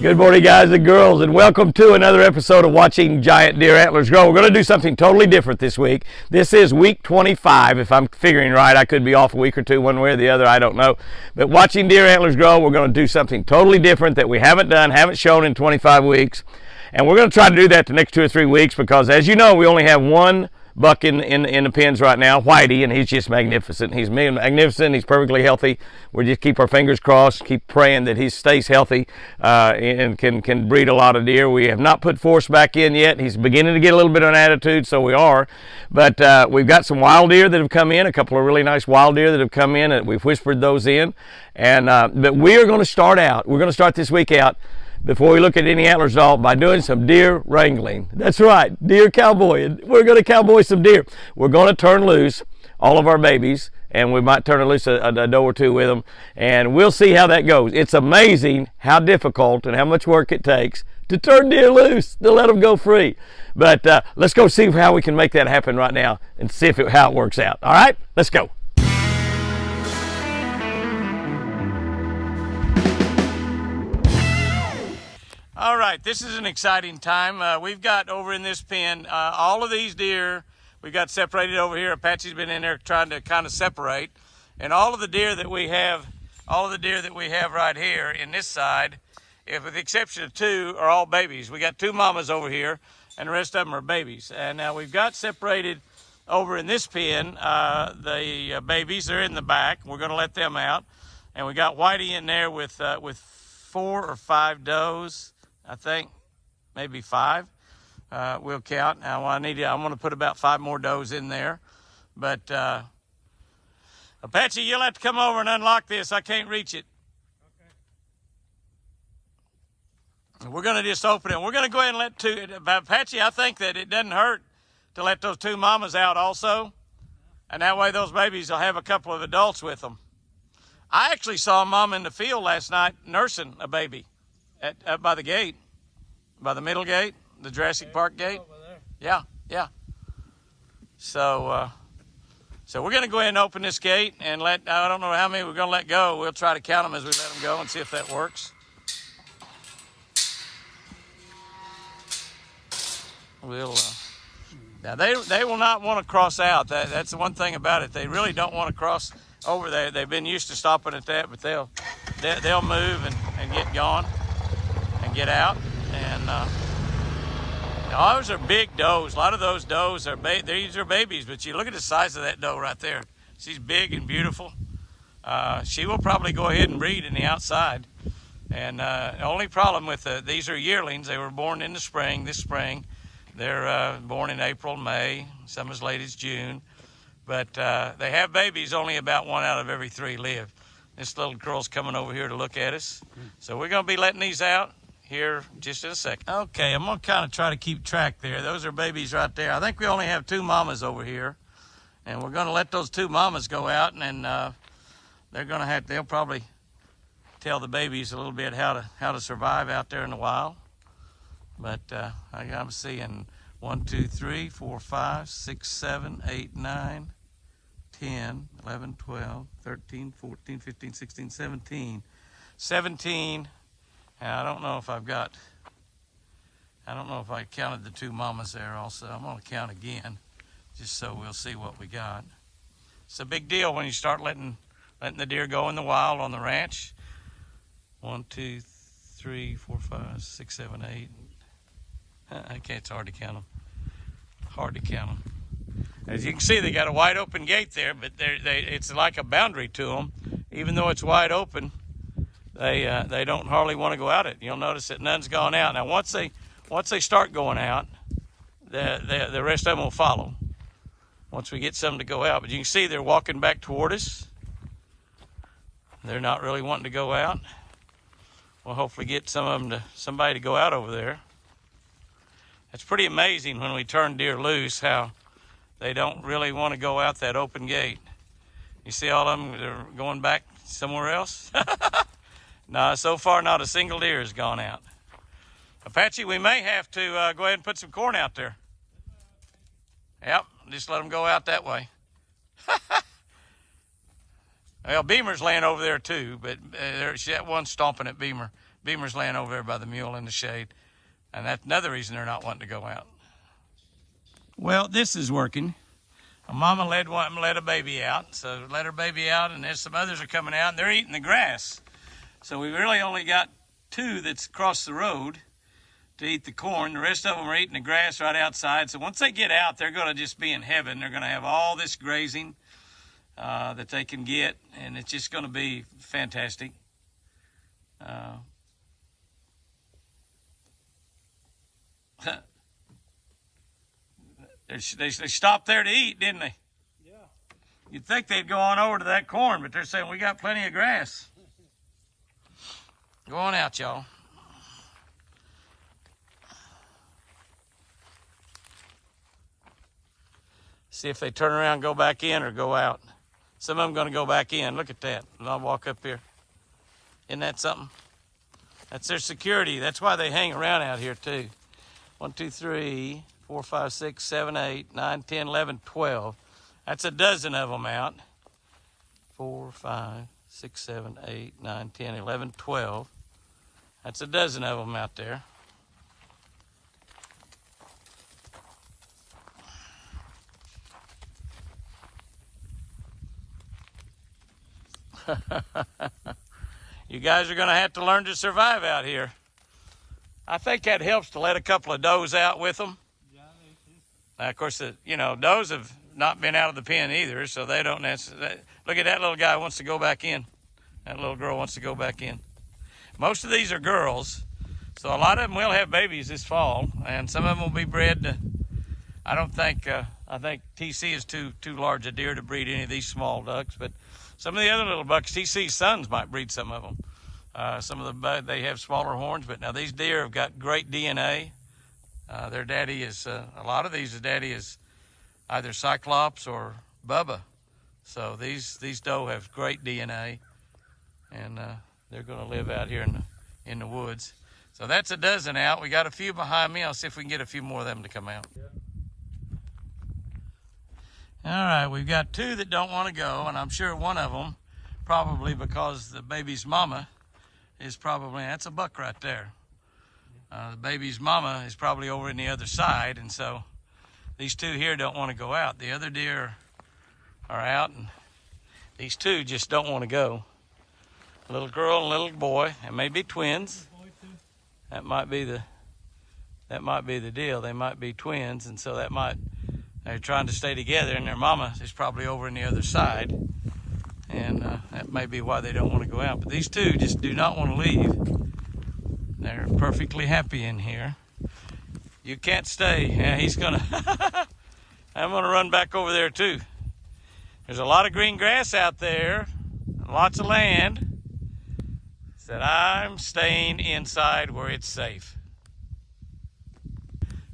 Good morning, guys and girls, and welcome to another episode of Watching Giant Deer Antlers Grow. We're going to do something totally different this week. This is week 25, if I'm figuring right. I could be off a week or two one way or the other, I don't know. But Watching Deer Antlers Grow, we're going to do something totally different that we haven't done, haven't shown in 25 weeks. And we're going to try to do that the next 2 or 3 weeks because, as you know, we only have one buck in the pens right now, Whitey, and he's just magnificent. He's magnificent. He's perfectly healthy. We just keep our fingers crossed, keep praying that he stays healthy and can breed a lot of deer. We have not put Force back in yet. He's beginning to get a little bit of an attitude, so we are. But we've got some wild deer that have come in, a couple of really nice wild deer that have come in, and we've whispered those in. And but we are going to start out. We're going to start this week out, before we look at any antlers at all, by doing some deer wrangling. That's right, deer cowboying. We're going to cowboy some deer. We're going to turn loose all of our babies, and we might turn loose a doe or two with them, and we'll see how that goes. It's amazing how difficult and how much work it takes to turn deer loose, to let them go free. But let's go see how we can make that happen right now and see how it works out. All right, let's go. All right, this is an exciting time. We've got over in this pen, all of these deer, we've got separated over here. Apache's been in there trying to kind of separate. And all of the deer that we have, right here in this side, with the exception of 2, are all babies. We got 2 mamas over here, and the rest of them are babies. And now we've got separated over in this pen, the babies, they're in the back. We're gonna let them out. And we got Whitey in there with 4 or 5 does. I think maybe 5. We'll count. Now I'm going to put about 5 more does in there. But Apache, you'll have to come over and unlock this. I can't reach it. Okay. We're going to just open it. We're going to go ahead and let 2. Apache, I think that it doesn't hurt to let those 2 mamas out also. And that way those babies will have a couple of adults with them. I actually saw a mom in the field last night nursing a baby. Up by the gate, by the middle gate, the Jurassic Park gate. Yeah. So we're going to go ahead and open this gate and I don't know how many we're going to let go. We'll try to count them as we let them go and see if that works. Now they will not want to cross out. That's the one thing about it. They really don't want to cross over there. They've been used to stopping at that, but they'll move and get gone. Get out, and those are big does. A lot of those does these are babies, but you look at the size of that doe right there. She's big and beautiful. She will probably go ahead and breed in the outside. And the only problem with these are yearlings. They were born in the spring. This spring, they're born in April, May, some as late as June. But they have babies. Only about 1 out of every 3 live. This little girl's coming over here to look at us, so we're going to be letting these out here just in a second. Okay, I'm gonna kind of try to keep track there. Those are babies right there. I think we only have 2 mamas over here, and we're gonna let those 2 mamas go out, and then they'll probably tell the babies a little bit how to survive out there in the wild. But I'm seeing 1, 2, 3, 4, 5, 6, 7, 8, 9, 10, 11, 12, 13, 14, 15, 16, 17. I don't know if I counted the 2 mamas there also. I'm going to count again, just so we'll see what we got. It's a big deal when you start letting the deer go in the wild on the ranch. 1, 2, 3, 4, 5, 6, 7, 8. Okay, it's hard to count them. As you can see, they got a wide open gate there, but it's like a boundary to them. Even though it's wide open, they don't hardly want to go out it. You'll notice that none's gone out. Now once they start going out, the rest of them will follow once we get some to go out. But you can see they're walking back toward us. They're not really wanting to go out. We'll hopefully get somebody to go out over there. It's pretty amazing when we turn deer loose how they don't really want to go out that open gate. You see all of them, they're going back somewhere else. No, so far not a single deer has gone out. Apache, we may have to go ahead and put some corn out there. Yep, just let them go out that way. Well, Beamer's laying over there too, but there's that one stomping at Beamer. Beamer's laying over there by the mule in the shade. And that's another reason they're not wanting to go out. Well, this is working. A mama let a baby out, so let her baby out, and there's some others are coming out, and they're eating the grass. So we really only got 2 that's across the road to eat the corn. The rest of them are eating the grass right outside. So once they get out, they're going to just be in heaven. They're going to have all this grazing that they can get, and it's just going to be fantastic. They stopped there to eat, didn't they? Yeah. You'd think they'd go on over to that corn, but they're saying we got plenty of grass. Go on out, y'all. See if they turn around and go back in or go out. Some of them going to go back in. Look at that. And I'll walk up here. Isn't that something? That's their security. That's why they hang around out here, too. 1, 2, 3, 4, 5, 6, 7, 8, 9, 10, 11, 12. That's a dozen of them out. 4, 5, 6, 7, 8, 9, 10, 11, 12. That's a dozen of them out there. You guys are going to have to learn to survive out here. I think that helps to let a couple of does out with them. Now, of course, does have not been out of the pen either, so they don't necessarily. Look at that little guy wants to go back in. That little girl wants to go back in. Most of these are girls, so a lot of them will have babies this fall, and some of them will be bred to, I think TC is too large a deer to breed any of these small ducks, but some of the other little bucks, TC's sons might breed some of them. They have smaller horns, but now these deer have got great DNA. Their daddy is, a lot of these, daddy is either Cyclops or Bubba. So these doe have great DNA, and they're going to live out here in the woods. So that's a dozen out. We got a few behind me. I'll see if we can get a few more of them to come out. Yeah. All right, we've got 2 that don't want to go, and I'm sure one of them, probably because the baby's mama is probably, that's a buck right there. The baby's mama is probably over in the other side, and so these 2 here don't want to go out. The other deer are out, and these 2 just don't want to go. A little girl and a little boy, and maybe twins. That might be the deal. They might be twins, and so they're trying to stay together, and their mama is probably over in the other side, and that may be why they don't want to go out. But these 2 just do not want to leave. They're perfectly happy in here. You can't stay. Yeah, he's gonna. I'm gonna run back over there too. There's a lot of green grass out there, lots of land. Said I'm staying inside where it's safe.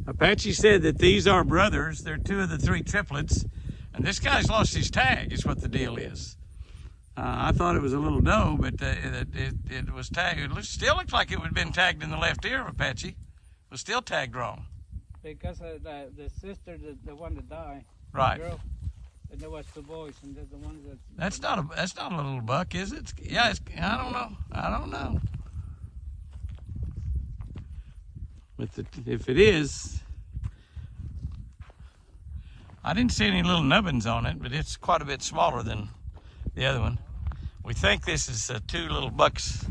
Apache said that these are brothers. They're 2 of the 3 triplets, and this guy's lost his tag. Is what the deal is. I thought it was a little doe, but it was tagged. It still looks like it would have been tagged in the left ear of Apache. It was still tagged wrong. Because the sister, the one that died. Right. The girl, and there was 2 boys, and the ones that. That's not a little buck, is it? Yeah, I don't know. But if it is, I didn't see any little nubbins on it, but it's quite a bit smaller than the other one. We think this is 2 little bucks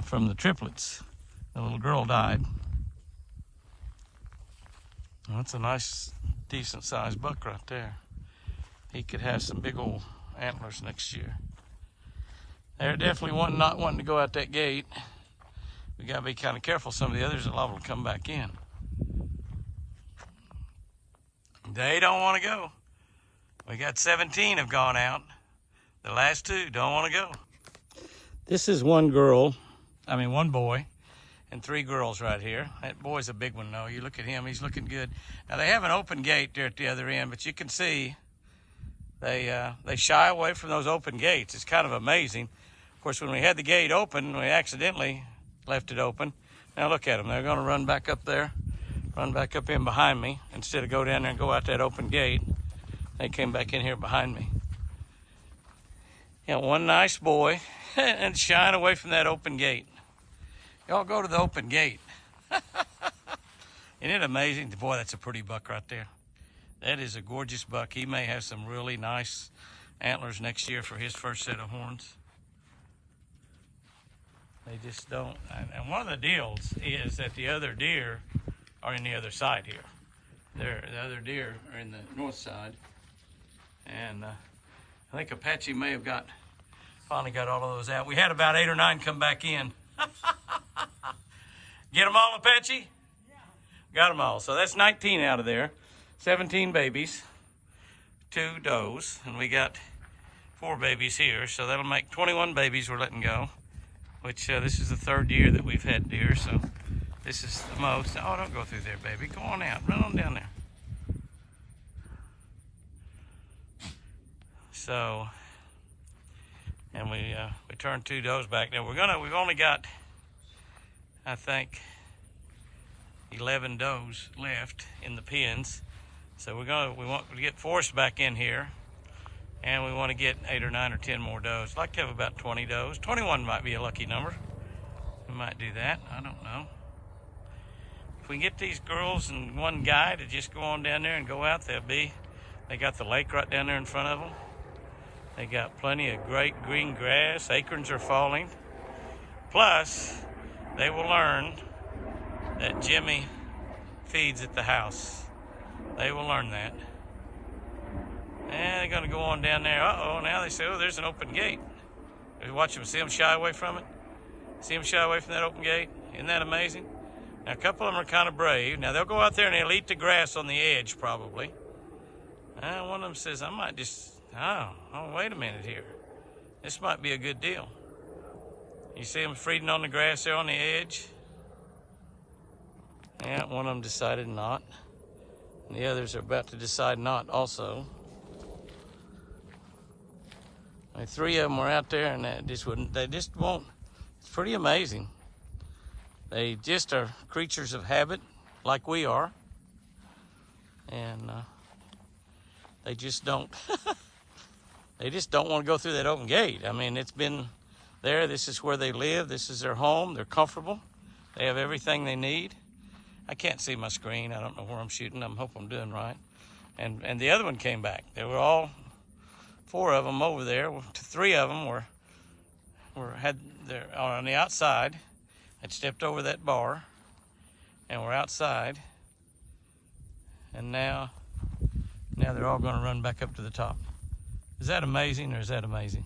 from the triplets. The little girl died. Well, that's a nice, decent-sized buck right there. He could have some big old antlers next year. They're definitely not wanting to go out that gate. We got to be kind of careful. Some of the others are liable to come back in. They don't want to go. We got 17 have gone out. The last 2 don't want to go. This is one boy, and 3 girls right here. That boy's a big one, though. You look at him, he's looking good. Now, they have an open gate there at the other end, but you can see they shy away from those open gates. It's kind of amazing. Of course, when we had the gate open, we accidentally left it open. Now, look at them. They're going to run back up there, run back up in behind me, instead of go down there and go out that open gate. They came back in here behind me. Yeah, one nice boy, and shine away from that open gate. Y'all go to the open gate. Isn't it amazing? Boy, that's a pretty buck right there. That is a gorgeous buck. He may have some really nice antlers next year for his first set of horns. They just don't. And one of the deals is that the other deer are in the other side here. The other deer are in the north side. And I think Apache may have finally got all of those out. We had about 8 or 9 come back in. Get them all, Apache? Yeah. Got them all. So that's 19 out of there. 17 babies, 2 does, and we got 4 babies here. So that'll make 21 babies we're letting go, which this is the 3rd year that we've had deer. So this is the most. Oh, don't go through there, baby. Go on out. Run on down there. So, and we turned 2 does back. Now we've only got, I think, 11 does left in the pens. So we want to get Forrest back in here, and we want to get 8 or 9 or 10 more does. I'd like to have about 20 does. 21 might be a lucky number. We might do that. I don't know. If we can get these girls and one guy to just go on down there and go out, they got the lake right down there in front of them. They got plenty of great green grass. Acorns are falling. Plus, they will learn that Jimmy feeds at the house. They will learn that. And they're going to go on down there. Uh-oh, now they say, oh, there's an open gate. Watch them. See them shy away from it? See them shy away from that open gate? Isn't that amazing? Now, a couple of them are kind of brave. Now, they'll go out there and they'll eat the grass on the edge, probably. One of them says, I might just... Oh, wait a minute here. This might be a good deal. You see them feeding on the grass there on the edge? Yeah, one of them decided not. And the others are about to decide not also. I mean, 3 of them were out there and they just won't. It's pretty amazing. They just are creatures of habit like we are. And they just don't, they just don't want to go through that open gate. I mean, it's been there. This is where they live. This is their home. They're comfortable. They have everything they need. I can't see my screen. I don't know where I'm shooting. I hope I'm doing right. And the other one came back. There were all 4 of them over there. 3 of them were on the outside. Had stepped over that bar, and we're outside. And now they're all going to run back up to the top. Is that amazing, or is that amazing?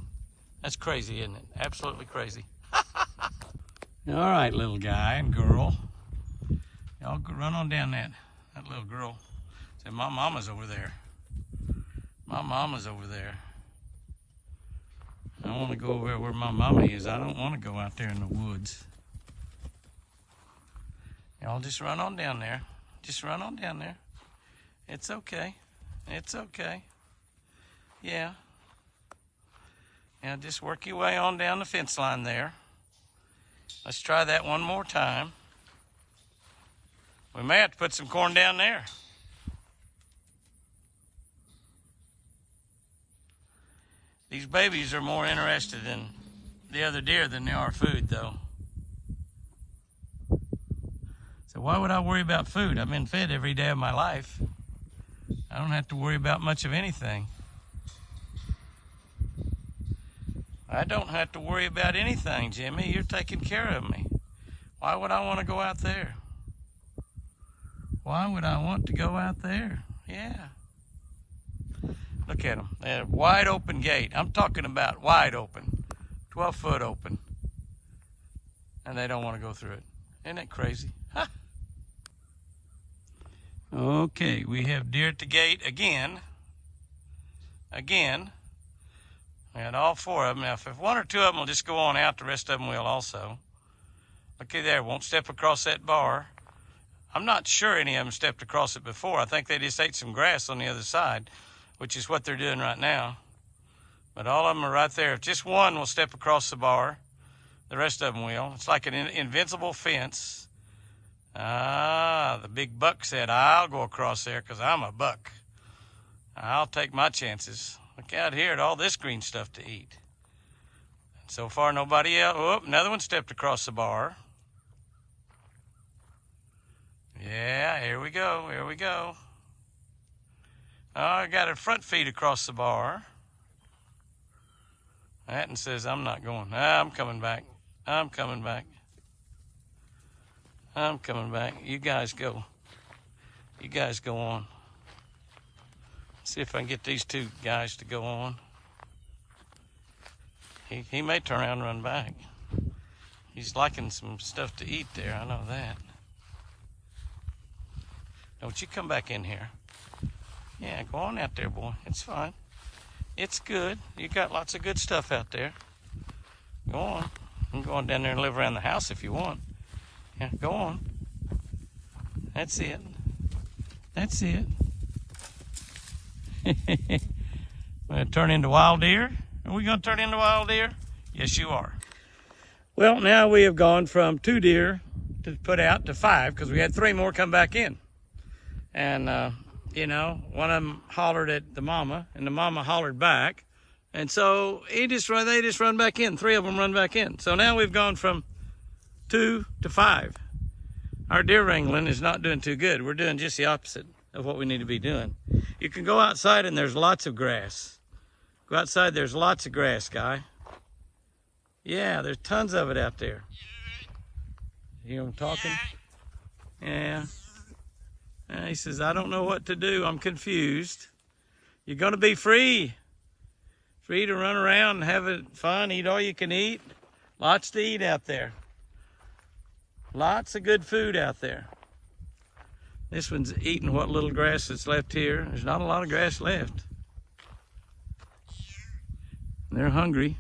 That's crazy, isn't it? Absolutely crazy. All right, little guy and girl. Y'all run on down that little girl. Say, my mama's over there. My mama's over there. I want to go over where my mama is. I don't want to go out there in the woods. Y'all just run on down there. Just run on down there. It's okay. It's okay. Yeah. Now just work your way on down the fence line there. Let's try that one more time. We may have to put some corn down there. These babies are more interested in the other deer than they are food, though. So why would I worry about food? I've been fed every day of my life. I don't have to worry about much of anything. I don't have to worry about anything, Jimmy. You're taking care of me. Why would I want to go out there? Why would I want to go out there? Yeah. Look at them. They have a wide open gate. I'm talking about wide open. 12-foot open. And they don't want to go through it. Isn't that crazy? Huh? Okay, we have deer at the gate again. Again. And all 4 of them. Now, if 1 or 2 of them will just go on out, the rest of them will also. Looky there, won't step across that bar. I'm not sure any of them stepped across it before. I think they just ate some grass on the other side, which is what they're doing right now. But all of them are right there. If just one will step across the bar, the rest of them will. It's like an invincible fence. The big buck said, I'll go across there because I'm a buck. I'll take my chances. Look out here at all this green stuff to eat. So far, nobody else. Oh, another one stepped across the bar. Yeah, here we go. Here we go. Oh, I got her front feet across the bar. That one says, I'm not going. Ah, I'm coming back. I'm coming back. I'm coming back. You guys go. You guys go on. See if I can get these two guys to go on. He may turn around and run back. He's liking some stuff to eat there, I know that. Don't you come back in here. Yeah, go on out there, boy. It's fine. It's good. You got lots of good stuff out there. Go on. You can go on down there and live around the house if you want. Yeah, go on. That's it. That's it. We're going to turn into wild deer? Are we going to turn into wild deer? Yes, you are. Well, now we have gone from 2 deer to put out to 5 because we had 3 more come back in. And, you know, one of them hollered at the mama, and the mama hollered back. And so they just run back in. 3 of them run back in. So now we've gone from 2 to 5. Our deer wrangling is not doing too good. We're doing just the opposite of what we need to be doing. You can go outside and there's lots of grass. Go outside, there's lots of grass, Guy. Yeah, there's tons of it out there. You hear him talking? Yeah. He says, I don't know what to do. I'm confused. You're going to be free. Free to run around and have it fun, eat all you can eat. Lots to eat out there. Lots of good food out there. This one's eating what little grass that's left here. There's not a lot of grass left. They're hungry.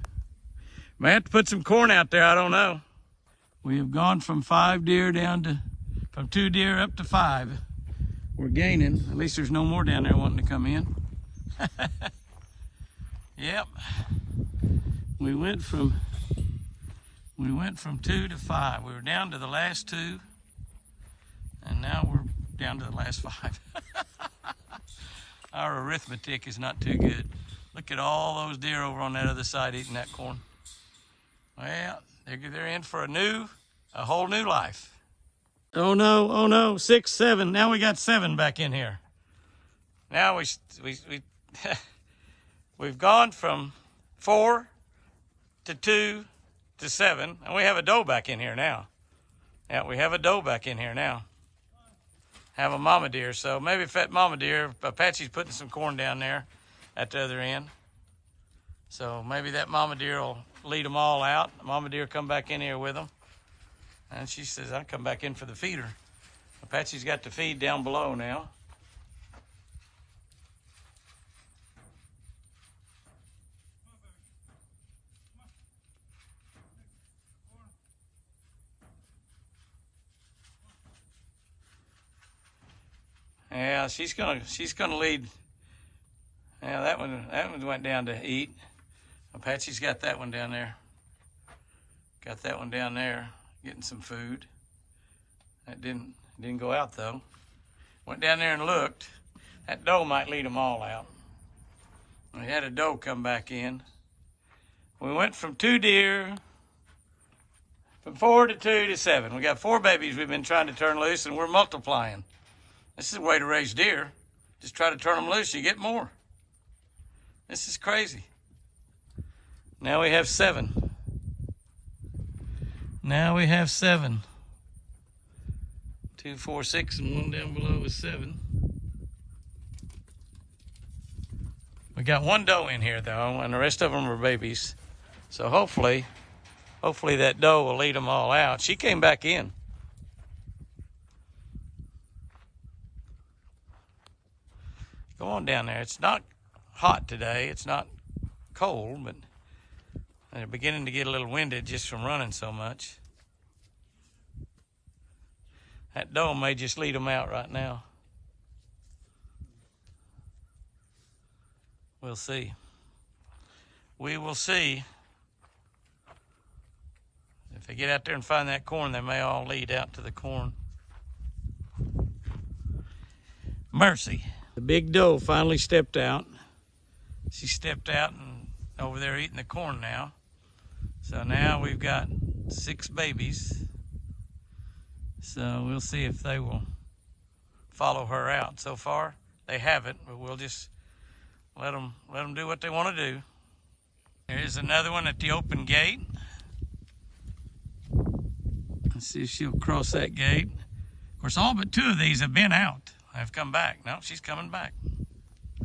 May have to put some corn out there, I don't know. We have gone from 5 deer down to, from 2 deer up to 5. We're gaining. At least there's no more down there wanting to come in. Yep. We went from 2 to 5. We were down to the last 2, and now we're down to the last 5. Our arithmetic is not too good. Look at all those deer over on that other side eating that corn. Well, they're in for a whole new life. Oh no, 6, 7. Now we got 7 back in here. Now we've gone from 4 to 2 to 7, and we have a doe back in here now. Yeah, we have a doe back in here now. Have a mama deer, so maybe if that mama deer, Apache's putting some corn down there at the other end. So maybe that mama deer will lead them all out. The mama deer come back in here with them. And she says, I'll come back in for the feeder. Apache's got the feed down below now. Yeah, she's gonna lead. Yeah, that one went down to eat. Apache's got that one down there. Got that one down there getting some food. That didn't go out though. Went down there and looked. That doe might lead them all out. We had a doe come back in. We went from 2 deer, from 4 to 2 to 7. We got 4 babies we've been trying to turn loose, and we're multiplying. This is a way to raise deer. Just try to turn them loose, you get more. This is crazy. Now we have 7. Now we have 7. 2, 4, 6, and 1 down below is 7. We got 1 doe in here though, and the rest of them are babies. So hopefully that doe will lead them all out. She came back in. Go on down there. It's not hot today. It's not cold, but they're beginning to get a little winded just from running so much. That doe may just lead them out right now. We'll see. We will see. If they get out there and find that corn, they may all lead out to the corn. Mercy. The big doe finally stepped out. She stepped out and over there eating the corn now. So now we've got 6 babies. So we'll see if they will follow her out. So far, they haven't, but we'll just let them do what they want to do. There's another one at the open gate. Let's see if she'll cross that gate. Of course, all but 2 of these have been out. Have come back. No, she's coming back.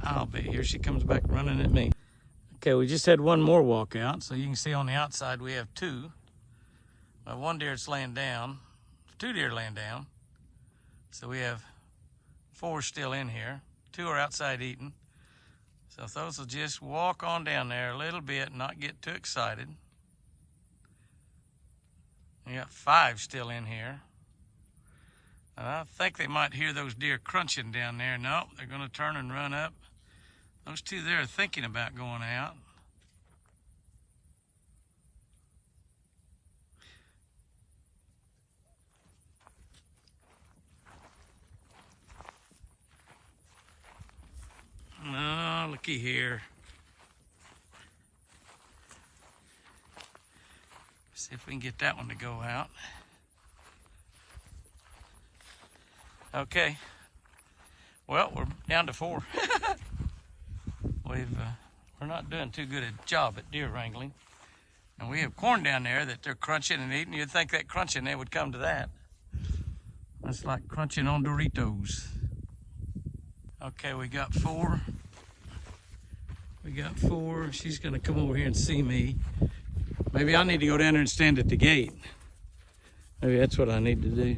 I'll be here. She comes back running at me. Okay, we just had one more walk out. So you can see on the outside we have 2. Well, 1 deer is laying down. 2 deer laying down. So we have 4 still in here. 2 are outside eating. So if those will just walk on down there a little bit and not get too excited. We got 5 still in here. And I think they might hear those deer crunching down there. Nope, they're going to turn and run up. Those 2 there are thinking about going out. Oh, looky here. See if we can get that one to go out. Okay. Well, we're down to 4. We're not doing too good a job at deer wrangling. And we have corn down there that they're crunching and eating. You'd think that crunching, they would come to that. That's like crunching on Doritos. Okay, we got 4. We got 4. She's gonna come over here and see me. Maybe I need to go down there and stand at the gate. Maybe that's what I need to do.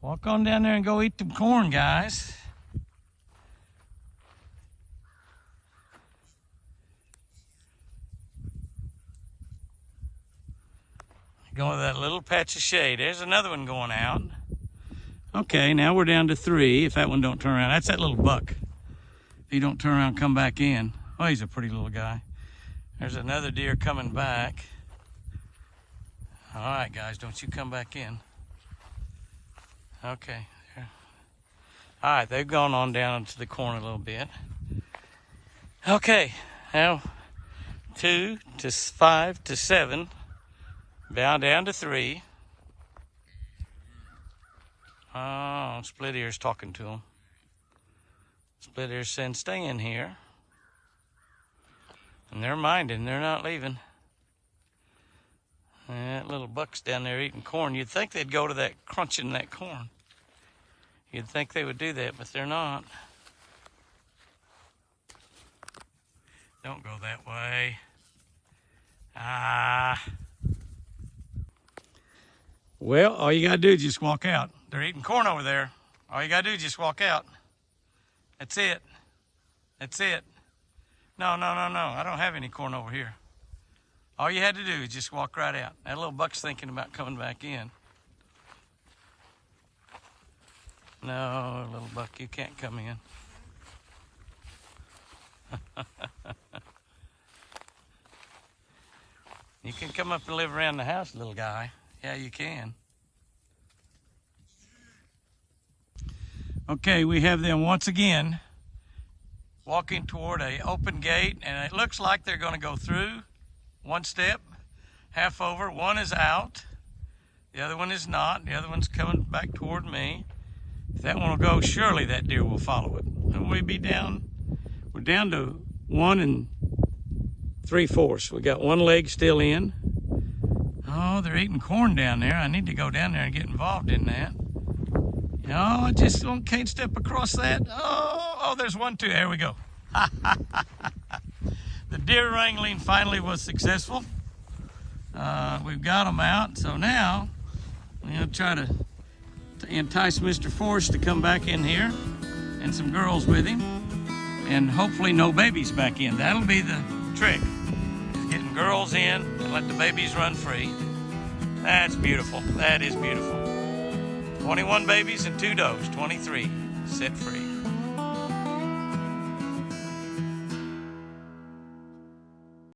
Walk on down there and go eat some corn, guys. Go to that little patch of shade. There's another one going out. Okay, now we're down to 3. If that one don't turn around, that's that little buck. If he don't turn around, come back in. Oh, he's a pretty little guy. There's another deer coming back. All right, guys, don't you come back in. Okay. All right, they've gone on down into the corn a little bit. Okay, now 2 to 5 to 7. Down to 3. Oh, Split Ear's talking to him. Split Ear's saying, stay in here. And they're minding, they're not leaving. That little buck's down there eating corn. You'd think they'd go to that crunching that corn. You'd think they would do that, but they're not. Don't go that way. Well, all you gotta do is just walk out. They're eating corn over there. All you gotta do is just walk out. That's it. That's it. No. I don't have any corn over here. All you had to do is just walk right out. That little buck's thinking about coming back in. No, little buck, you can't come in. You can come up and live around the house, little guy. Yeah, you can. Okay, we have them once again walking toward an open gate, and it looks like they're going to go through 1 step, half over. 1 is out. The other one is not. The other one's coming back toward me. If that one will go, surely that deer will follow it. And we'll be down. We're down to 1 3/4. We got 1 leg still in. Oh, they're eating corn down there. I need to go down there and get involved in that. No, I just can't step across that. Oh, there's 1 too. There we go. The deer wrangling finally was successful. We've got them out. So now I'm going to try to entice Mr. Forrest to come back in here and some girls with him. And hopefully no babies back in. That'll be the trick. Is getting girls in and let the babies run free. That's beautiful. That is beautiful. 21 babies and 2 does. 23 set free.